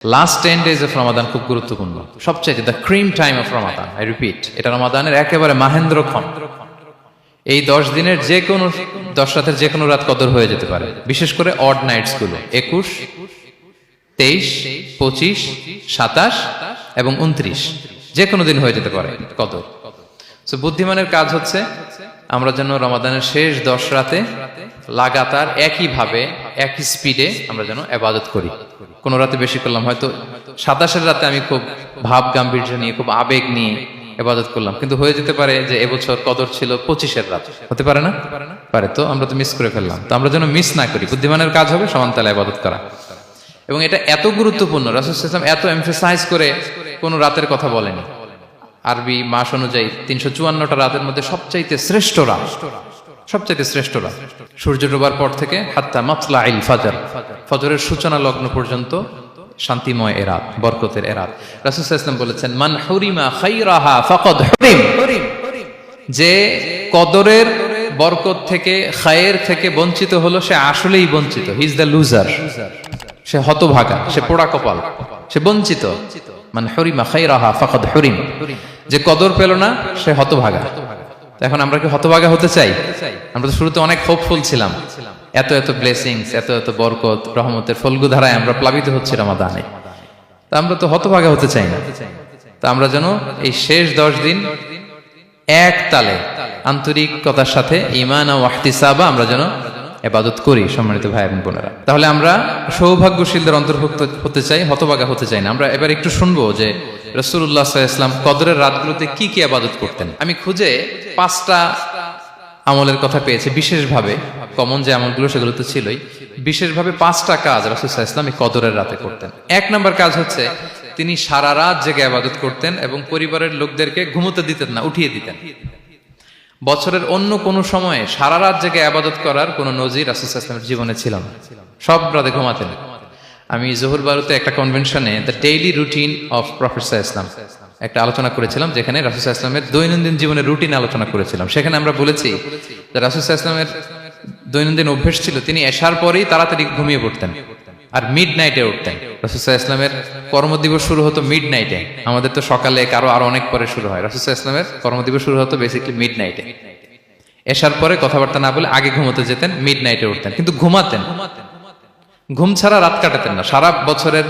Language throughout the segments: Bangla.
লাস্ট 10 days অফ রমাদান খুব গুরুত্বপূর্ণ, সবচেয়ে the cream time of Ramadan. I repeat, এটা রমাদানের একেবারে মাহেন্দ্রক্ষণ। এই 10 দিনের যে কোনো 10 রাতের যে কোনো রাত কদর হয়ে যেতে পারে, বিশেষ করে অড নাইটস গুলো 21, 23, 25, 27 এবং 29, যে কোনো দিন হয়ে যেতে পারে কদর। সো বুদ্ধিমানের কাজ হচ্ছে আমরা যেন রমাদানের শেষ 10 রাতে লাগাতার একইভাবে একই স্পিডে আমরা যেন ইবাদত করি। কোন রাতে বেশি করলাম, হয়তো 27-এর রাতে আমি খুব ভাব গাম্ভীর্য নিয়ে খুব আবেগ নিয়ে ইবাদত করলাম, কিন্তু হয়ে যেতে পারে যে এবছর কদর ছিল 25-এর রাত, হতে পারে না? পারে। তো আমরা তো মিস করে ফেললাম, তো আমরা যেন মিস না করি। বুদ্ধিমানের কাজ হবে সমান তালে ইবাদত করা, এবং এটা এত গুরুত্বপূর্ণ, রাসূল সাল্লাল্লাহু আলাইহি ওয়াসাল্লাম এত এমফাসাইজ করে কোন রাতের কথা বলেনি। আরবি মাস অনুযায়ী 354টা রাতের মধ্যে সবচাইতে শ্রেষ্ঠ রাত, সবচাইতে শ্রেষ্ঠ রাত সূর্য ডোবার পর থেকে হাত্তা মাতলাইল ফাজর, ফজরের সূচনা লগ্ন পর্যন্ত শান্তিময় এ রাত, বরকতের এ রাত। রাসূল সাল্লাল্লাহু আলাইহি ওয়াসাল্লাম বলেছেন, মান হুরিমা খায়রাহা ফাকাদ হুরিম, যে কদরের বরকত থেকে, খায়ের থেকে বঞ্চিত হলো, সে আসলেই বঞ্চিত। হি ইজ দ্য লুজার, সে হতভাগা, সে পোড়া কপাল, সে বঞ্চিত। মান হুরিমা খায়রাহা ফাকাদ হুরিম, যে কদর পেল না সে হতভাগা। এখন আমরা কি হতভাগা হতে চাই? আমরা তো শুরুতে অনেক হোপফুল ছিলাম, এত এত ব্লেসিংস, এত এত বরকত, রহমতের ফলগু ধারায় আমরা প্লাবিত হচ্ছি রমাদানে। তা আমরা তো হতভাগা হতে চাই না। তা আমরা যেন এই শেষ 10 দিন এক তালে আন্তরিকতার সাথে ঈমান ও ইহতিসাবা আমরা যেন ইবাদত করি। সম্মানিত ভাই এবং বোনেরা, তাহলে আমরা সৌভাগ্যশীলদের অন্তর্ভুক্ত হতে চাই, হতভাগা হতে চাই না। আমরা এবার একটু শুনবো যে রাসূলুল্লাহ সাল্লাল্লাহু আলাইহি ওয়াসাল্লাম কদরের রাতগুলোতে কি কি ইবাদত করতেন। আমি খুঁজে 5টা আমলের কথা পেয়েছি বিশেষভাবে, কমন যে আমলগুলো সেগুলো তো ছিলই, বিশেষভাবে 5টা কাজ রাসূল সাল্লাল্লাহু আলাইহি ওয়াসাল্লাম এই কদরের রাতে করতেন। 1 নম্বর কাজ হচ্ছে তিনি সারা রাত জেগে ইবাদত করতেন এবং পরিবারের লোকদেরকে ঘুমোতে দিতেন না, উঠিয়ে দিতেন। বছরের অন্য কোনো সময়ে সারা রাত জেগে ইবাদত করার কোনো নজির রাসূল সাল্লাল্লাহু আলাইহি ওয়াসাল্লামের জীবনে ছিল না। সব রাতে ঘুমাতেন। আমি জোহর বারুতে একটা কনভেনশনে the daily routine of prophet সাল্লাল্লাহু আলাইহি ওয়াসাল্লাম একটা আলোচনা করেছিলাম, যেখানে রাসূল সাল্লাল্লাহু আলাইহি ওয়াসাল্লামের দৈনন্দিন জীবনের রুটিন আলোচনা করেছিলাম। সেখানে আমরা বলেছি যে রাসূল সাল্লাল্লাহু আলাইহি ওয়াসাল্লামের দৈনন্দিন অভ্যেস ছিল তিনি এশার পরেই তাড়াতাড়ি ঘুমিয়ে পড়তেন আর মিড নাইটে উঠতেন। রাসূল সাল্লাল্লাহু আলাইহি ওয়াসাল্লামের কর্মদিবস শুরু হতো মিড নাইটে, আমাদের তো সকালে কারো আরো অনেক পরে শুরু হয়। রাসূল সাল্লাল্লাহু আলাইহি ওয়াসাল্লামের কর্মদিবস শুরু হতো বেসিক্যালি মিড নাইটে। এশার পরে কথাবার্তা না বলে আগে ঘুমোতে যেতেন, মিড নাইটে উঠতেন, কিন্তু ঘুমাতেন। ঘুম ছাড়া রাত কাটাতেন না। সারা বছরের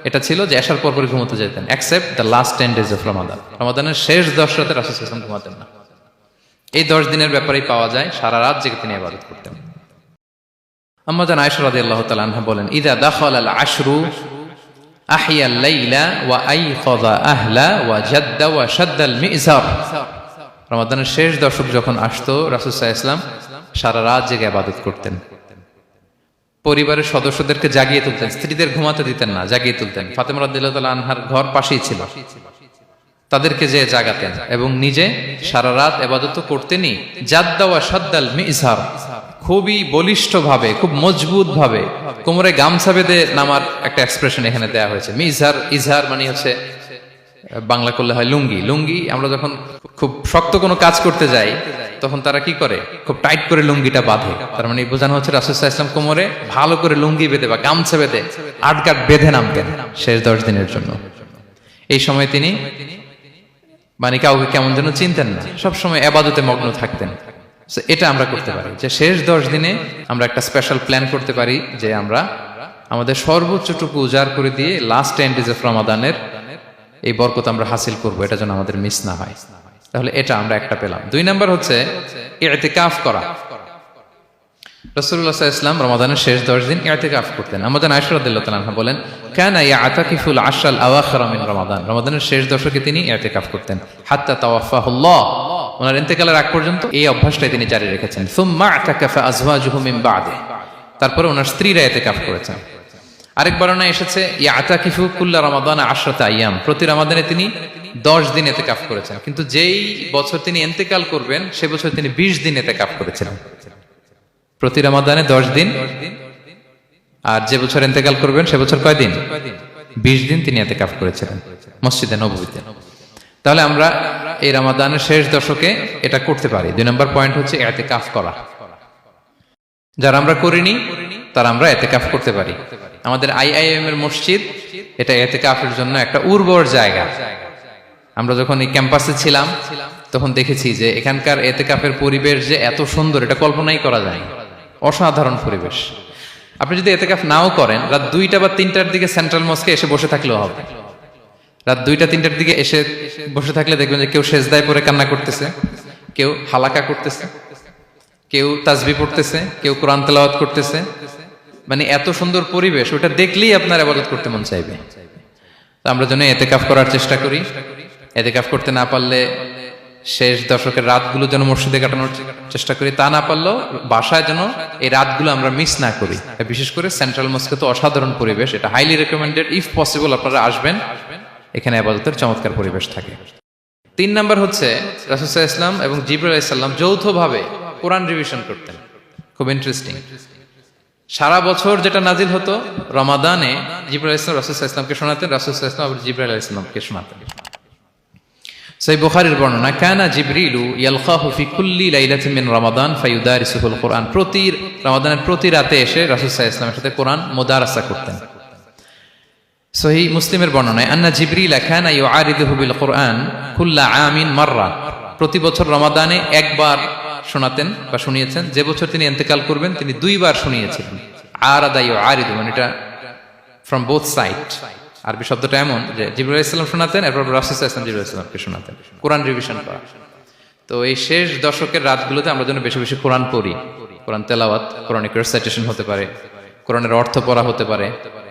এটা ছিল যে এশার পর পরে ঘুমোতে যেতেন, except the last 10 days of Ramadan. রমাদানের শেষ 10 রাতে রাসূল সাল্লাল্লাহু আলাইহি ওয়াসাল্লাম ঘুমাতেন না। এই 10 দিনের ব্যাপারেই পাওয়া যায় সারা রাত জেগে তিনি ইবাদত করতেন। আম্মা জান আয়েশা রাদিয়াল্লাহু তাআলা আনহা বলেন, ইযা দাখালাল আশরু আহইয়াল লাইলা ওয়া আইখাযা আহলা ওয়া জাদ্দা ওয়া শাদ্দাল মিজার। রমাদানের শেষ দশক যখন আসতো, রাসূল সাল্লাল্লাহু আলাইহি ওয়াসাল্লাম সারা রাত জেগে ইবাদত করতেন। পরিবারের সদস্যদেরকে জাগিয়ে তুলতেন, স্ত্রীদের ঘুমাতে দিতেন না, জাগিয়ে তুলতেন। ফাতেমা রাদিয়াল্লাহু তাআলা আনহার ঘর পাশেই ছিল, তাদেরকে যে জাগাতেন এবং নিজে সারা রাত ইবাদত করতেনই। জাদ্দা ওয়া শাদ্দাল মিজার, খুবই বলিষ্ঠ ভাবে, খুব মজবুত ভাবে কোমরে গামছা বেঁধে নামার একটা এক্সপ্রেশন এখানে দেয়া হয়েছে। মিজার, ইজহার মানে হচ্ছে বাংলা করলে হয় লুঙ্গি। লুঙ্গি আমরা যখন খুব শক্ত কোনো কাজ করতে যাই তখন তারা কি করে, খুব টাইট করে লুঙ্গিটা বাঁধে। তার মানে বোঝানো হচ্ছে রাসূল সাল্লাল্লাহু আলাইহি ওয়াসাল্লাম কোমরে ভালো করে লুঙ্গি বেঁধে বা গামছা বেঁধে আটগাট বেঁধে নামতেন শেষ 10 দিনের জন্য। এই সময় তিনি মানে কাউকে কেমন যেন চিনতেন না, সবসময় ইবাদতে মগ্ন থাকতেন। এটা আমরা করতে পারি যে শেষ 10 দিনে আমরা একটা স্পেশাল প্ল্যান করতে পারি যে আমরা আমাদের সর্বোচ্চটুকু উজাড় করে দিয়ে লাস্ট 10 days অফ রমাদানের এই বরকত আমরা হাসিল করব, এটা যেন আমাদের মিস না হয়। তাহলে এটা আমরা একটা পেলাম। 2 নাম্বার হচ্ছে ইতিকাফ করা। রাসূলুল্লাহ সাল্লাল্লাহু আলাইহি ওয়াসাল্লাম রমাদানের শেষ 10 দিন ইতিকাফ করতেন। আমাদের আয়েশা রাদিয়াল্লাহু তাআলা আনহা বলেন, কানা ইয়াতাকিফুল আশরাল আওয়াখির মিন রমাদান। রমাদানের শেষ দশকে তিনি ইতিকাফ করতেন হাত্তা তাওয়াফাহুল্লাহ, ওনার ইন্তেকালের আগ পর্যন্ত এই অভ্যাসটাই তিনি জারি রেখেছেন। সুম্মা আতাকাফা আজওয়াজুহু মিন বাদে, তারপরে ওনার স্ত্রীরা ইতিকাফ করেছেন। আরেক বর্ণনা এসেছে ইয়াতাকিফু কুল্লা রমাদান 10 আইয়াম, প্রতি রমাদানে তিনি 10 দিন ইতিকাফ করেছেন। কিন্তু যেই বছর তিনি ইন্তেকাল করবেন সে বছর তিনি 20 দিন ইতিকাফ করেছিলেন। প্রতি রমাদানে 10 দিন, আর যে বছর ইন্তেকাল করবেন সে বছর কয় দিন? 20 দিন তিনি ইতিকাফ করেছিলেন মসজিদে নববীতে। তাহলে আমরা এই রমাদানের শেষ দশকে এটা করতে পারি। 2 নম্বর পয়েন্ট হচ্ছে ইতিকাফ করা। যারা আমরা করিনি তারা আমরা ইতিকাফ করতে পারি। আমাদের আইআইএম এর মসজিদ এটা ইতিকাফের জন্য একটা উর্বর জায়গা। আমরা যখন এই ক্যাম্পাসে ছিলাম তখন দেখেছি যে এখানকার ইতিকাফের পরিবেশ যে এত সুন্দর এটা কল্পনাই করা যায় না। অসাধারণ পরিবেশ। আপনি যদি ইতিকাফ নাও করেন, রাত 2টা বা 3টার দিকে সেন্ট্রাল মস্কে এসে বসে থাকলেও হবে। রাত 2টা 3টার দিকে এসে বসে থাকলে দেখবেন যে কেউ সেজদায় পড়ে কান্না করতেছে, কেউ হালাকা করতেছে, কেউ তাসবিহ পড়তেছে, কেউ কোরআন তেলাওয়াত করতেছে। মানে এত সুন্দর পরিবেশ, ওটা দেখলেই আপনার ইবাদত করতে মন চাইবে। তো আমরা যেন ইতিকাফ করার চেষ্টা করি। ইতিকাফ করতে না পারলে শেষ দশকের রাতগুলো যেন মসজিদে কাটানোর চেষ্টা করি, তা না পারলেও বাসায় যেন এই রাতগুলো আমরা মিস না করি। বিশেষ করে সেন্ট্রাল মস্কে তো অসাধারণ পরিবেশ, এটা হাইলি রেকমেন্ডেড। ইফ পসিবল আপনারা আসবেন, এখানে ইবাদতের চমৎকার পরিবেশ থাকে। 3 নাম্বার হচ্ছে রাসূল সাল্লাল্লাহু আলাইহি ওয়াসাল্লাম এবং জিবরাইল আলাইহিস সালাম যৌথভাবে কোরআন রিভিশন করতেন। খুব ইন্টারেস্টিং। সারা বছর যেটা নাজিল হতো, রমাদানে জিবরাইল আলাইহিস সালাম রাসূল সাল্লাল্লাহু আলাইহি ওয়াসাল্লামকে শোনাতেন, রাসূল সাল্লাল্লাহু আলাইহি ওয়াসাল্লাম আবার জিবরাইল আলাইহিস সালামকে শোনাতেন। সহিহ বুখারীর বর্ণনা, কানা জিবরিলু ইয়ালকাহু ফি কুল্লি লাইলাতিন মিন রমাদান ফায়ুদারিসুহুল কুরআন। প্রতি রমাদানের প্রতি রাতে এসে রাসূল সাল্লাল্লাহু আলাইহি ওয়াসাল্লামের সাথে কোরআন মুদারাসা করতেন। সহিহ মুসলিমের বর্ণনায়, আন্না জিবরিল কানা ইউআরিদুহু বিল কুরআন কুল্লা আমিন মাররা। প্রতি বছর রমাদানে একবার শোনাতেন বা শুনিয়েছেন। যে বছর তিনি ইন্তেকাল করবেন তিনি 2 বার শুনিয়েছিলেন। আরাদা ইউআরিদু, মানে এটা ফ্রম বোথ সাইড। আরবি শব্দটা এমন যে জিবরাইল আলাইহিস সালাম শোনাতেন, এরপর রাসূল সাল্লাল্লাহু আলাইহি ওয়াসাল্লাম জিবরাইল আলাইহিস সালামকে শোনাতেন। কোরআন রিভিশন করা। তো এই শেষ দশকের রাতগুলোতে আমরা যেন বেশি বেশি কোরআন পড়ি। কোরআন তেলাওয়াত, কোরআনিক রিসাইটেশন হতে পারে, কোরআনের অর্থ পড়া হতে পারে,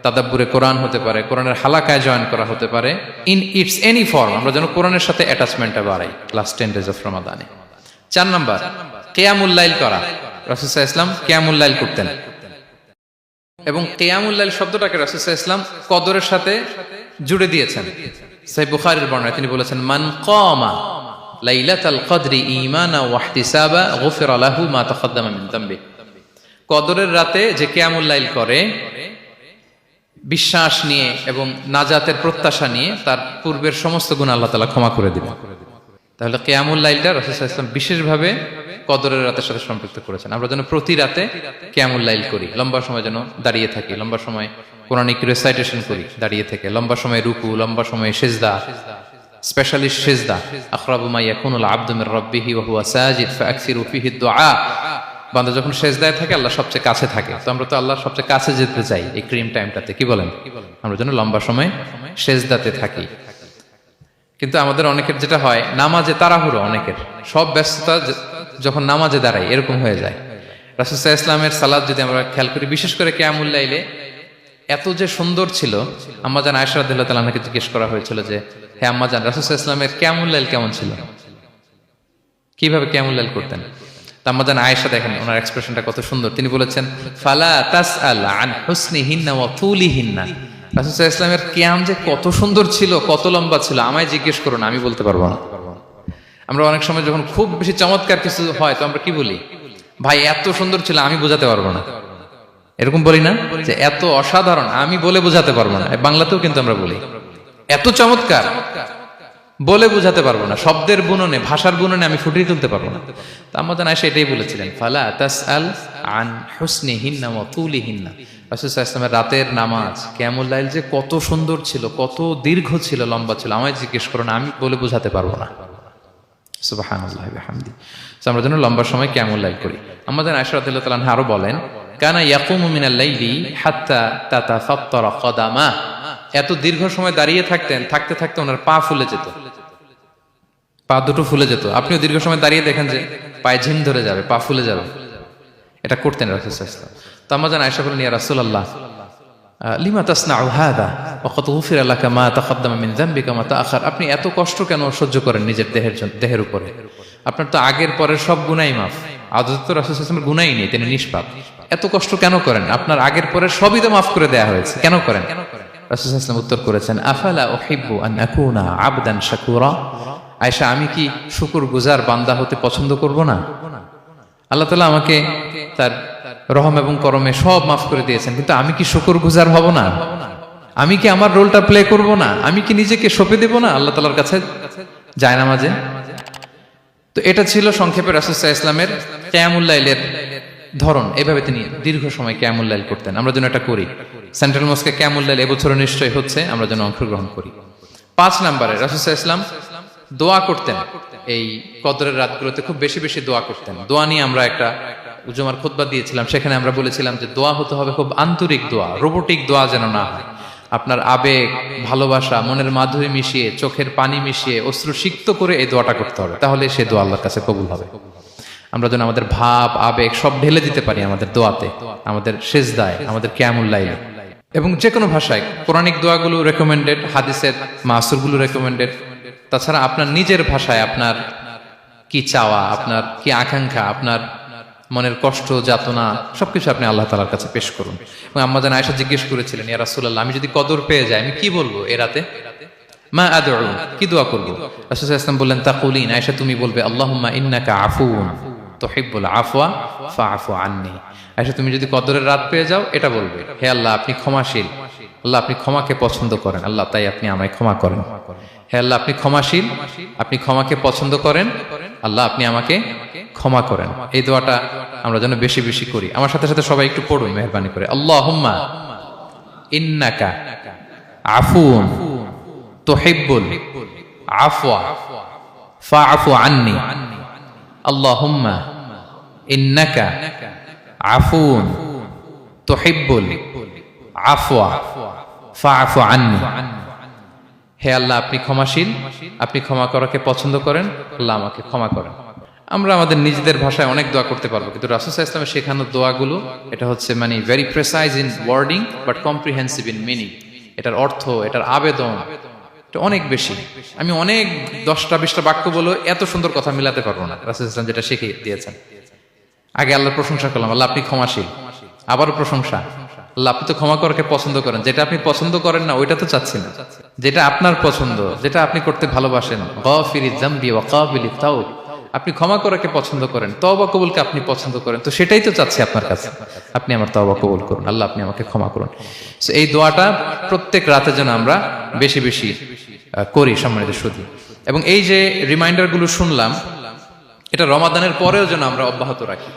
তাদাব্বুরে কোরআন হতে পারে, কোরআনের হালাকায় জয়েন করা হতে পারে। ইন ইটস এনি ফর্ম আমরা যেন কোরআনের সাথে অ্যাটাচমেন্টটা বাড়াই লাস্ট 10 days অফ রমাদানে। 4 নাম্বার, কিয়ামুল লাইল করা। রাসূল সাল্লাল্লাহু আলাইহি ওয়াসাল্লাম কিয়ামুল লাইল করতেন। এবং কিয়ামুল লাইল শব্দটাকে রাসূল সাল্লাল্লাহু আলাইহি ওয়াসাল্লাম কদরের সাথে জুড়ে দিয়েছেন। সহিহ বুখারীর বর্ণনায় তিনি বলেছেন, মান কামা লাইলাতাল কদরি ঈমানা ওয়া ইহতিসাবা গুফিরা লাহু মা তাকাদ্দামা মিন যামবি। কদরের রাতে যে কিয়ামুল লাইল করে বিশ্বাস নিয়ে এবং নাজাতের প্রত্যাশা নিয়ে, তার পূর্বের সমস্ত গুনাহ আল্লাহ তাআলা ক্ষমা করে দিবেন। তাহলে কিয়ামুল লাইলটা রাসূল সাল্লাল্লাহু আলাইহি ওয়াসাল্লাম বিশেষভাবে কদরের রাতের সাথে সম্পৃক্ত করেছেন। আমরা যেন প্রতি রাতে কিয়ামুল লাইল করি, লম্বা সময় যেন দাঁড়িয়ে থাকি, লম্বা সময় কোরআনিক রিসাইটেশন করি দাঁড়িয়ে থেকে, লম্বা সময় রুকু, লম্বা সময় সিজদা, স্পেশালি সিজদা। আকরাবু মা ইয়াকুনুল আবদু মির রাব্বিহি ওয়া হুয়া সাজিদ ফাআকসিরু ফিহি দুআ। বান্দা যখন সিজদায় থাকে আল্লাহ সবচেয়ে কাছে থাকে। তো আমরা তো আল্লাহর সবচেয়ে কাছে যেতে চাই এই ক্রিম টাইমটাতে, কি বলেন? আমরা যেন লম্বা সময় সিজদাতে থাকি। কিন্তু আমাদের অনেকের যেটা হয়, নামাজে তাড়াহুড়ো, অনেকের সব ব্যস্ততা যখন নামাজে দাঁড়াই এরকম হয়ে যায়। রাসূল সাল্লাল্লাহু আলাইহি ওয়াসাল্লামের সালাত যদি আমরা খেয়াল করি, বিশেষ করে কিয়ামুল লাইলে এত যে সুন্দর ছিল। আম্মাজান আয়েশা রাদিয়াল্লাহু তাআলা আনহাকে জিজ্ঞেস করা হয়েছিল যে, হে আম্মাজান, রাসূল সাল্লাল্লাহু আলাইহি ওয়াসাল্লামের কিয়ামুল লাইল কেমন ছিল, কিভাবে কিয়ামুল লাইল করতেন? আম্মাজান আয়েশা, দেখেন ওনার এক্সপ্রেশনটা কত সুন্দর। তিনি বলেছেন, ফালা তাসআল আন হুসনিহিন্না ওয়া তুলিহিন্না। রাসূল সাল্লাল্লাহু আলাইহি ওয়াসাল্লামের কিয়াম যে কত সুন্দর ছিল, কত লম্বা ছিল, আমায় জিজ্ঞেস করো না, আমি বলতে পারবো না। আমরা অনেক সময় যখন খুব বেশি চমৎকার কিছু হয় তো আমরা কি বলি, ভাই এত সুন্দর ছিল, আমি বোঝাতে পারবো না। এরকম বলি না যে এত অসাধারণ, আমি বলে বোঝাতে পারবো না। বাংলাতেও কিন্তু আমরা বলি এত চমৎকার, বলে বোঝাতে পারবো না, শব্দের বুননে, ভাষার বুননে আমি ফুটিয়ে তুলতে পারবো না। তো আম্মাজান আয়েশা এটাই বলেছিলেন, ফালা তাসআল আন হুসনিহিন্না ওয়া তুলিহিন্না। রাসূল সাল্লাল্লাহু আলাইহি ওয়াসাল্লামের রাতের নামাজ কিয়ামুল লাইল যে কত সুন্দর ছিল, কত দীর্ঘ ছিল, লম্বা ছিল, আমায় জিজ্ঞেস করো না, আমি বলে বোঝাতে পারবো না। সুবহানাল্লাহি ওয়া বিহামদিহি। আমরা যেন লম্বা সময় কিয়ামুল লাইল করি। আম্মাজান আয়েশা রাদিয়াল্লাহু তাআলা আনহা আরো বলেন, কানা ইয়াকুমু মিনাল লাইলি হাত্তা তাতাফাত্তারা কদামা। এত দীর্ঘ সময় দাঁড়িয়ে থাকতেন, থাকতে থাকতে ওনার পা ফুলে যেত, পা দুটো ফুলে যেত। আপনিও দীর্ঘ সময় দাঁড়িয়ে দেখেন যে পায়ে ঝিম ধরে যাবে, পা ফুলে যাবে, এটা করতেন রাসূল সাল্লাল্লাহু আলাইহি ওয়াসাল্লাম। তো আম্মাজান আয়েশা বলেন, ইয়া রাসূলুল্লাহ লিমা তাসনাউ হাযা ওয়া ক্বাদ গুফিরা লাকা মা তাকাদ্দামা মিন যামবিকা মা তাআখার। আপনি এত কষ্ট কেন সহ্য করেন নিজের দেহের উপরে? আপনার তো আগের পরের সব গুনাহ মাফ। আদতে তো রাসূল সাল্লাল্লাহু আলাইহি ওয়াসাল্লামের গুনাহই নেই, তিনি নিষ্পাপ। এত কষ্ট কেন করেন? আপনার আগের পরের সবই তো মাফ করে দেয়া হয়েছে, কেন করেন? রাসূল সাল্লাল্লাহু আলাইহি ওয়াসাল্লাম উত্তর করেছেন, আফালা উহিব্বু আন আকুনা আবদান শাকুরা। আয়েশা, আমি কি শুকরগুজার বান্দা হতে পছন্দ করব না? আল্লাহ তাআলা আমাকে তার রহম এবং করমে সব মাফ করে দিয়েছেন, কিন্তু আমি কি শুকরগুজার হব না? আমি কি আমার রোলটা প্লে করব না? আমি কি নিজেকে সঁপে দেব না আল্লাহ তাআলার কাছে জায়নামাজে? তো এটা ছিল সংক্ষেপে রাসূল সাল্লাল্লাহু আলাইহি ওয়াসাল্লামের কিয়ামুল লাইলের ধরন, এভাবে তিনি দীর্ঘ সময় কিয়ামুল লাইল করতেন। আমরা যেন এটা করি। সেন্ট্রাল মস্কে কিয়ামুল লাইল এবছরও নিশ্চয়ই হচ্ছে, আমরা যেন অংশগ্রহণ করি। 5 নম্বরে রাসূল সাল্লাল্লাহু আলাইহি ওয়াসাল্লাম দোয়া করতেন। এই কদরের রাতগুলোতে খুব বেশি বেশি দোয়া করতেন। দোয়া নিয়ে আমরা একটা জুমার খুতবা দিয়েছিলাম, সেখানে আমরা বলেছিলাম যে দোয়া হতে হবে খুব আন্তরিক দোয়া, রোবোটিক দোয়া যেন না হয়। আপনার আবেগ, ভালোবাসা, মনের মাধুরী মিশিয়ে, চোখের পানি মিশিয়ে, অশ্রু সিক্ত করে এই দোয়াটা করতে হবে, তাহলে সে দোয়া আল্লাহর কাছে কবুল হবে। আমরা যেন আমাদের ভাব, আবেগ সব ঢেলে দিতে পারি আমাদের দোয়াতে, আমাদের সেজদায়, আমাদের কিয়ামুল লাইলে। এবং যে কোনো ভাষায় কোরআনিক দোয়াগুলো রেকমেন্ডেড, হাদিসের মাসুরগুলো রেকমেন্ডেড। তাছাড়া আপনার নিজের ভাষায় আপনার কি চাওয়া, আপনার কি আকাঙ্ক্ষা, আপনার মনের কষ্ট, যাতনা সবকিছু আপনি আল্লাহ তাআলার কাছে পেশ করুন। এবং আম্মা জান আয়েশা জিজ্ঞেস করেছিলেন, ইয়া রাসূলুল্লাহ, আমি যদি কদর পেয়ে যাই আমি কি বলবো এ রাতে? মা আদউ, কি দোয়া করব? রাসূল সাল্লাল্লাহু আলাইহি ওয়াসাল্লাম বললেন, তাকুলিন, আয়েশা তুমি বলবে, আল্লাহুম্মা ইন্নাকা আফুউন তুহিব্বুল আফওয়া ফাআফু আন্নী। আয়েশা তুমি যদি কদরের রাত পেয়ে যাও এটা বলবে, হে আল্লাহ আপনি ক্ষমাশীল, আল্লাহ আপনি ক্ষমাকে পছন্দ করেন, আল্লাহ তাই আপনি আমায় ক্ষমা করেন। হে আল্লাহ আপনি ক্ষমাশীল, আপনি ক্ষমাকে পছন্দ করেন, আল্লাহ আপনি আমাকে ক্ষমা করেন। এই দোয়াটা আমরা যেন বেশি বেশি করি। আমার সাথে সাথে সবাই একটু পড়ুন মেহেরবানি করে। আল্লাহুম্মা ইন্নাকা আফুউন তুহিব্বুল আফওয়া ফাআফু আন্নী। আল্লাহুম্মা ইন্নাকা আফুউন তুহিব্বুল আফওয়া ফাআফু আন্নী। হে আল্লাহ আপনি ক্ষমাশীল, আপনি ক্ষমা করাকে পছন্দ করেন, আল্লাহ আমাকে ক্ষমা করেন। আমরা আমাদের নিজেদের ভাষায় অনেক দোয়া করতে পারবো, কিন্তু রাসূল সাল্লাল্লাহু আলাইহি ওয়াসাল্লামের শেখানো দোয়াগুলো এটা হচ্ছে মানে very precise in wording but comprehensive in meaning. এটার অর্থ, এটার আবেদন এটা অনেক বেশি। আমি অনেক 10টা-20টা বাক্য বলে এত সুন্দর কথা মিলাতে পারবো না। রাসূল সাল্লাল্লাহু আলাইহি ওয়াসাল্লাম যেটা শিখিয়ে দিয়েছেন, আগে আল্লাহর প্রশংসা করলাম, আল্লাহ আপনি ক্ষমাশীল, আবারও প্রশংসা, আল্লাহ আপনি তো ক্ষমা করাকে পছন্দ করেন। যেটা আপনি পছন্দ করেন না ওইটা তো চাচ্ছি না, যেটা আপনার পছন্দ, যেটা আপনি করতে ভালোবাসেন, গাফিরিয যামবি ওয়া কাবিলিত তাওব, আপনি ক্ষমা করাকে পছন্দ করেন, তওবা কবুলকে আপনি পছন্দ করেন, তো সেটাই তো চাচ্ছি আপনার কাছে, আপনি আমার তওবা কবুল করুন, আল্লাহ আপনি আমাকে ক্ষমা করুন। সো এই দোয়াটা প্রত্যেক রাতে যেন আমরা বেশি বেশি করি সম্মানিত সুধী। এবং এই যে রিমাইন্ডারগুলো শুনলাম, এটা রমাদানের পরেও যেন আমরা অব্যাহত রাখি।